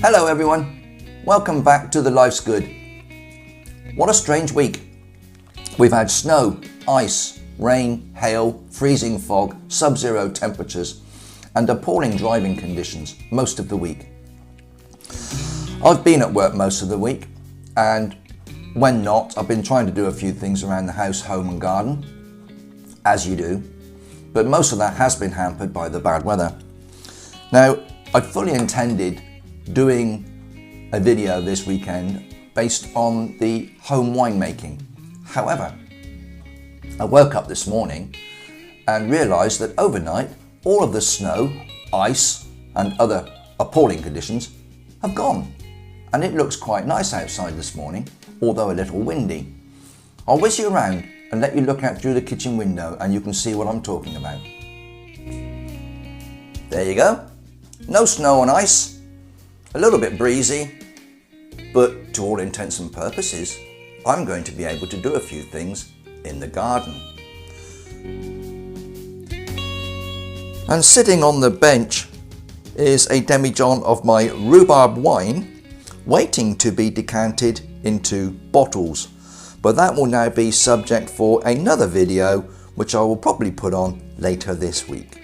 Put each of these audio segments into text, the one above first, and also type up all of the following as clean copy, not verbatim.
Hello everyone, welcome back to The Life's Good. What a strange week. We've had snow, ice, rain, hail, freezing fog, sub-zero temperatures and appalling driving conditions most of the week. I've been at work most of the week, and when not, I've been trying to do a few things around the house, home and garden, as you do, but most of that has been hampered by the bad weather. Now, I fully intended doing a video this weekend based on the home winemaking. However, I woke up this morning and realised that overnight all of the snow, ice and other appalling conditions have gone, and it looks quite nice outside this morning, although a little windy. I'll whiz you around and let you look out through the kitchen window and you can see what I'm talking about. There you go. No snow and ice, a little bit breezy, but to all intents and purposes, I'm going to be able to do a few things in the garden. And sitting on the bench is a demijohn of my rhubarb wine, waiting to be decanted into bottles. But that will now be subject for another video, which I will probably put on later this week.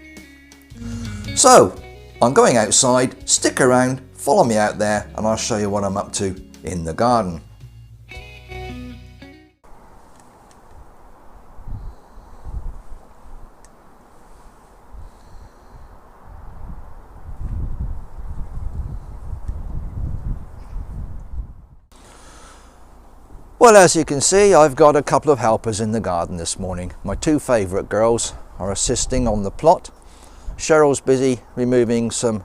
So, I'm going outside, stick around, follow me out there, and I'll show you what I'm up to in the garden. Well, as you can see, I've got a couple of helpers in the garden this morning. My two favourite girls are assisting on the plot. Cheryl's busy removing some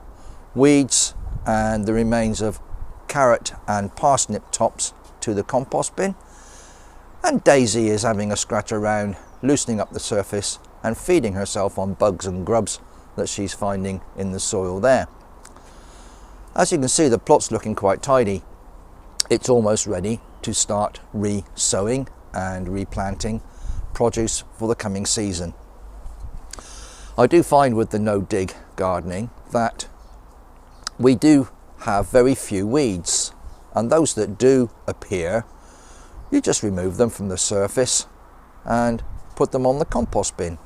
weeds and the remains of carrot and parsnip tops to the compost bin. And Daisy is having a scratch around, loosening up the surface and feeding herself on bugs and grubs that she's finding in the soil there. As you can see, the plot's looking quite tidy. It's almost ready to start re-sowing and replanting produce for the coming season. I do find with the no-dig gardening that we do have very few weeds, and those that do appear, you just remove them from the surface and put them on the compost bin.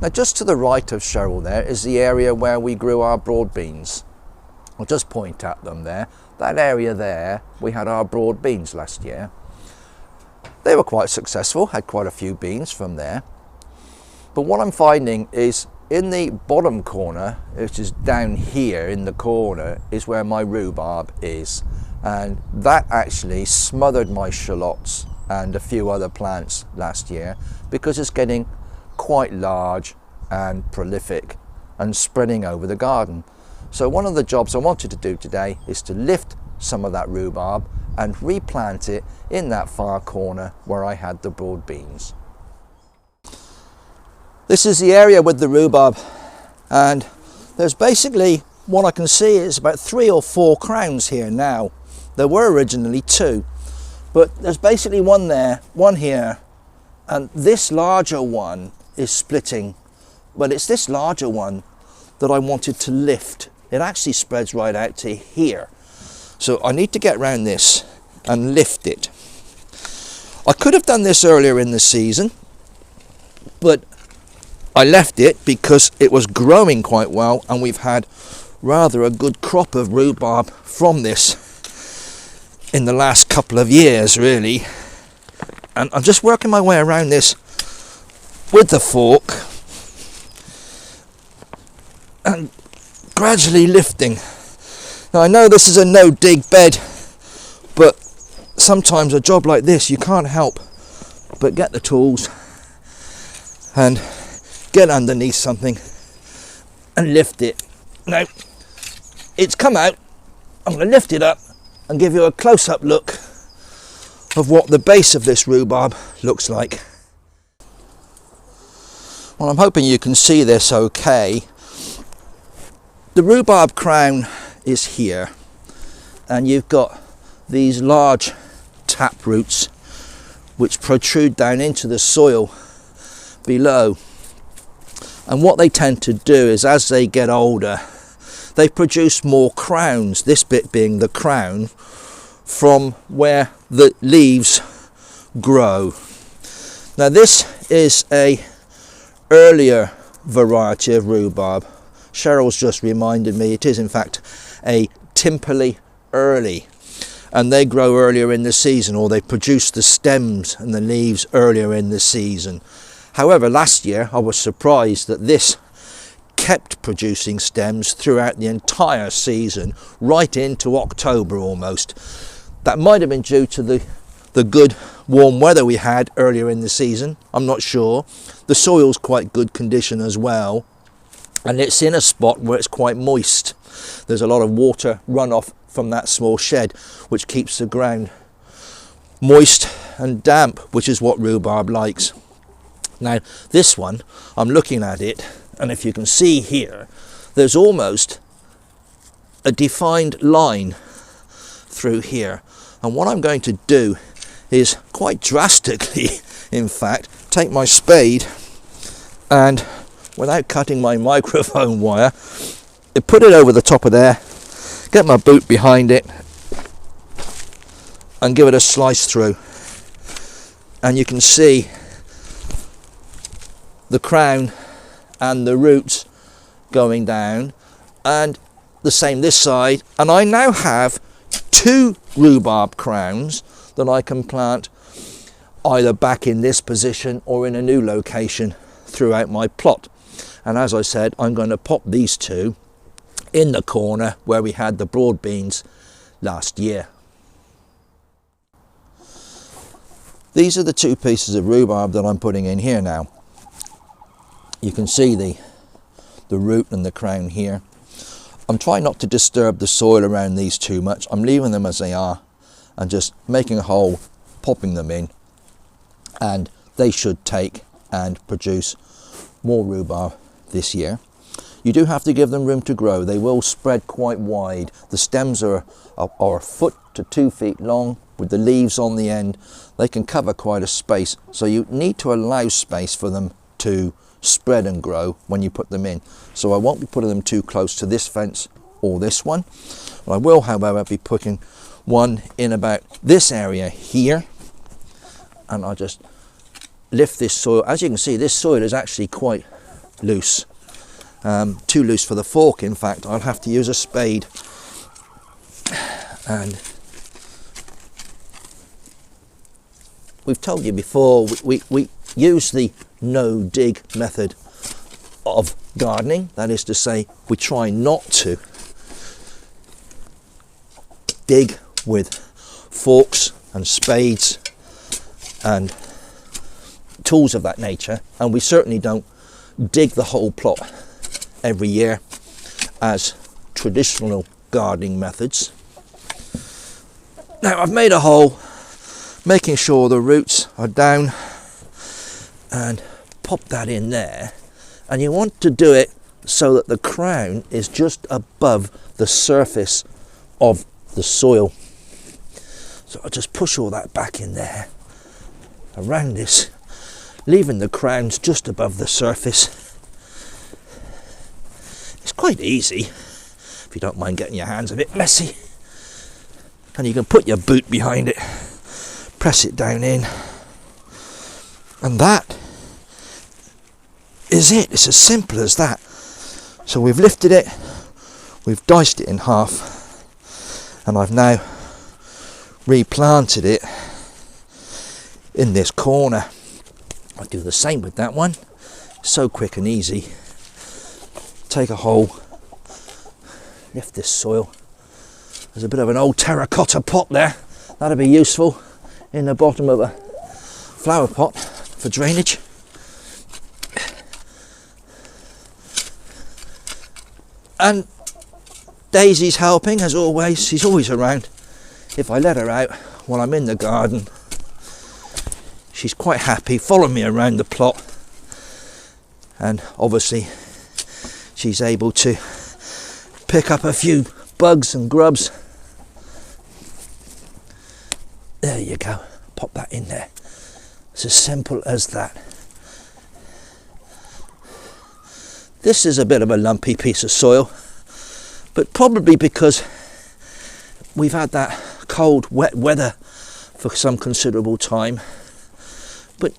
Now, just to the right of Cheryl there is the area where we grew our broad beans. I'll just point at them there. That area there, we had our broad beans last year. They were quite successful, had quite a few beans from there. But what I'm finding is in the bottom corner, which is down here in the corner, is where my rhubarb is. And that actually smothered my shallots and a few other plants last year because it's getting quite large and prolific and spreading over the garden. So one of the jobs I wanted to do today is to lift some of that rhubarb and replant it in that far corner where I had the broad beans. This is the area with the rhubarb, and there's basically, what I can see is about 3 or 4 crowns here now. There were originally 2, but there's basically one there, one here, and this larger one is splitting. But it's this larger one that I wanted to lift. It actually spreads right out to here. So I need to get around this and lift it. I could have done this earlier in the season, but I left it because it was growing quite well, and we've had rather a good crop of rhubarb from this in the last couple of years, really. And I'm just working my way around this with the fork and gradually lifting. Now, I know this is a no-dig bed, but sometimes a job like this you can't help but get the tools and get underneath something and lift it. Now, it's come out. I'm going to lift it up and give you a close-up look of what the base of this rhubarb looks like. Well, I'm hoping you can see this okay. The rhubarb crown is here, and you've got these large tap roots which protrude down into the soil below. And what they tend to do is, as they get older, they produce more crowns, this bit being the crown, from where the leaves grow. Now this is a earlier variety of rhubarb. Cheryl's just reminded me it is in fact a Timperley early, and they grow earlier in the season, or they produce the stems and the leaves earlier in the season. However, last year I was surprised that this kept producing stems throughout the entire season, right into October almost. That might have been due to the good warm weather we had earlier in the season, I'm not sure. The soil's quite good condition as well, and it's in a spot where it's quite moist. There's a lot of water runoff from that small shed, which keeps the ground moist and damp, which is what rhubarb likes. Now this one, I'm looking at it, and if you can see here, there's almost a defined line through here. And what I'm going to do is quite drastically, in fact, take my spade and, without cutting my microphone wire, put it over the top of there, get my boot behind it and give it a slice through. And you can see the crown and the roots going down, and the same this side. And I now have 2 rhubarb crowns that I can plant either back in this position or in a new location throughout my plot. And as I said, I'm going to pop these 2 in the corner where we had the broad beans last year. These are the 2 pieces of rhubarb that I'm putting in here now. You can see the root and the crown here. I'm trying not to disturb the soil around these too much. I'm leaving them as they are and just making a hole, popping them in, and they should take and produce more rhubarb this year. You do have to give them room to grow. They will spread quite wide. The stems are a foot to 2 feet long with the leaves on the end. They can cover quite a space, so you need to allow space for them to spread and grow when you put them in. So I won't be putting them too close to this fence or this one. I will, however, be putting one in about this area here, and I'll just lift this soil. As you can see, this soil is actually quite loose, too loose for the fork. In fact, I'll have to use a spade, and we've told you before, we use the no dig method of gardening. That is to say, we try not to dig with forks and spades and tools of that nature, and we certainly don't dig the whole plot every year as traditional gardening methods. Now I've made a hole, making sure the roots are down, and pop that in there. And you want to do it so that the crown is just above the surface of the soil. So I'll just push all that back in there around this, leaving the crowns just above the surface. It's quite easy if you don't mind getting your hands a bit messy, and you can put your boot behind it, press it down in, and that is it. It's as simple as that. So we've lifted it, we've diced it in half, and I've now replanted it in this corner. I'll do the same with that one. So quick and easy. Take a hole, lift this soil. There's a bit of an old terracotta pot there. That'll be useful in the bottom of a flower pot for drainage. And Daisy's helping as always. She's always around. If I let her out while I'm in the garden, she's quite happy following me around the plot, and obviously she's able to pick up a few bugs and grubs. There you go, pop that in there. It's as simple as that. This is a bit of a lumpy piece of soil, but probably because we've had that cold, wet weather for some considerable time. But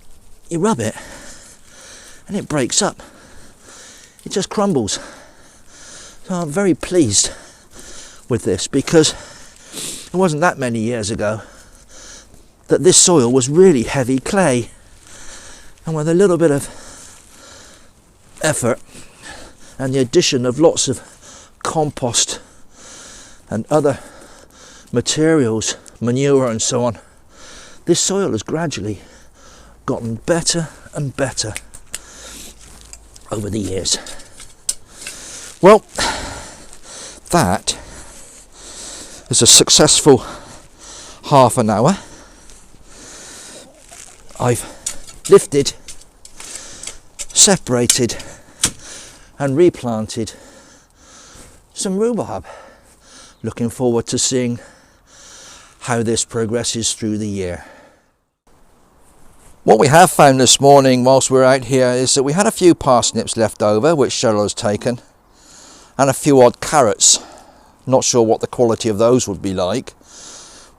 you rub it and it breaks up. It just crumbles. So I'm very pleased with this, because it wasn't that many years ago that this soil was really heavy clay, and with a little bit of effort and the addition of lots of compost and other materials, manure and so on, this soil has gradually gotten better and better over the years. Well, that is a successful half an hour. I've lifted, separated and replanted some rhubarb. Looking forward to seeing how this progresses through the year. What we have found this morning whilst we're out here is that we had a few parsnips left over, which Cheryl has taken, and a few odd carrots. Not sure what the quality of those would be like,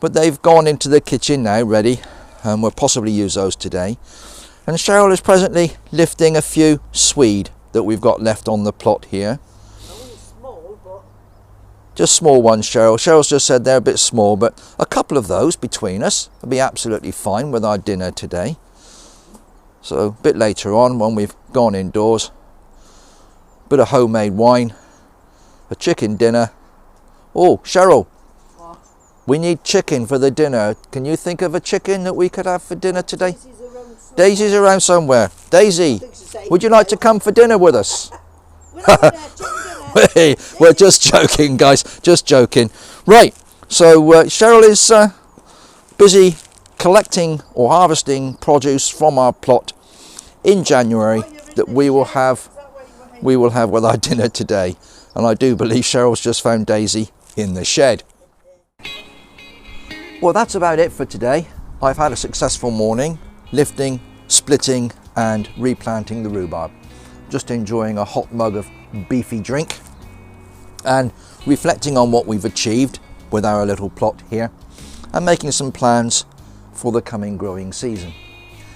but they've gone into the kitchen now ready, and we'll possibly use those today. And Cheryl is presently lifting a few swede that we've got left on the plot here. Just small ones, Cheryl. Cheryl's just said they're a bit small, but a couple of those between us will be absolutely fine with our dinner today. So a bit later on, when we've gone indoors, a bit of homemade wine, a chicken dinner. Oh, Cheryl, what? We need chicken for the dinner. Can you think of a chicken that we could have for dinner today? Daisy's around somewhere. Daisy, would you like to come for dinner with us? We're just joking, guys, just joking. Right, so Cheryl is busy collecting or harvesting produce from our plot in January that we will have with our dinner today. And I do believe Cheryl's just found Daisy in the shed. Well, that's about it for today. I've had a successful morning, lifting, splitting and replanting the rhubarb. Just enjoying a hot mug of beefy drink and reflecting on what we've achieved with our little plot here, and making some plans for the coming growing season.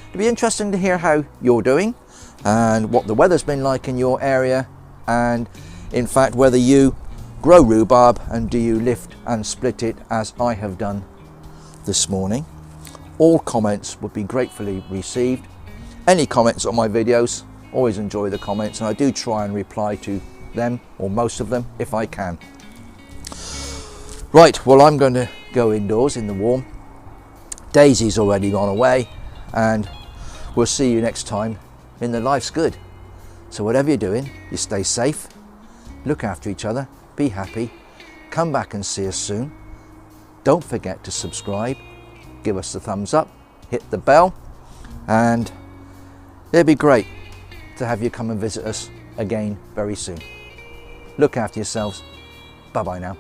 It'll be interesting to hear how you're doing and what the weather's been like in your area, and in fact whether you grow rhubarb and do you lift and split it as I have done this morning. All comments would be gratefully received. Any comments on my videos, always enjoy the comments, and I do try and reply to them, or most of them, if I can. Right, well, I'm going to go indoors in the warm. Daisy's already gone away, and we'll see you next time in the Life's Good. So whatever you're doing, you stay safe, look after each other, be happy, come back and see us soon. Don't forget to subscribe, give us the thumbs up, hit the bell, and it'd be great to have you come and visit us again very soon. Look after yourselves. Bye bye now.